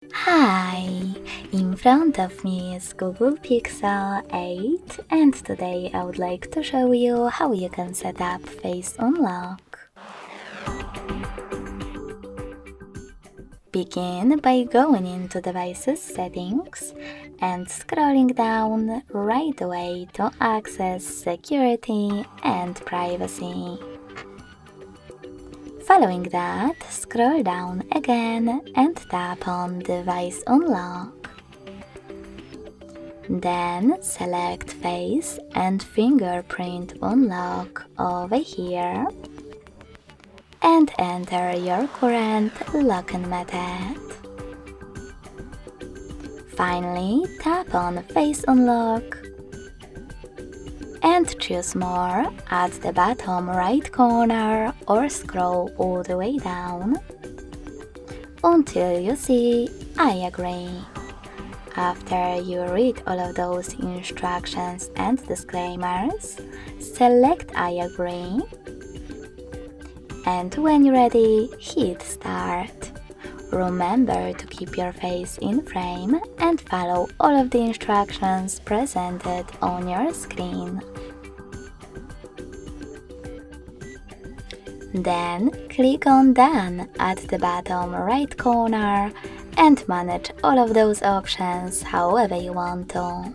Hi! In front of me is Google Pixel 8 and today I would like to show you how you can set up Face Unlock. Begin by going into Devices Settings and scrolling down right away to access Security and Privacy. Following that, scroll down again and tap on Device Unlock. Then select Face and Fingerprint Unlock over here and enter your current login method. Finally, tap on Face Unlock and choose More at the bottom right corner or scroll all the way down until you see I agree. After you read all of those instructions and disclaimers, select I agree, and when you're ready, hit Start. Remember to keep your face in frame and follow all of the instructions presented on your screen. Then click on Done at the bottom right corner and manage all of those options however you want to.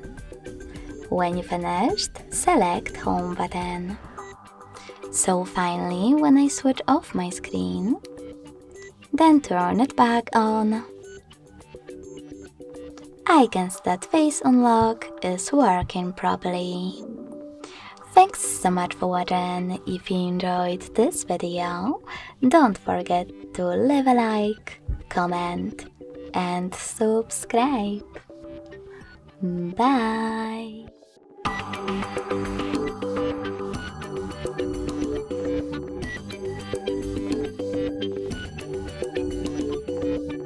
When you finished, select Home button. So finally, when I switch off my screen, then turn it back on, I can see that Face Unlock is working properly. Thanks so much for watching. If you enjoyed this video, don't forget to leave a like, comment and subscribe. Bye!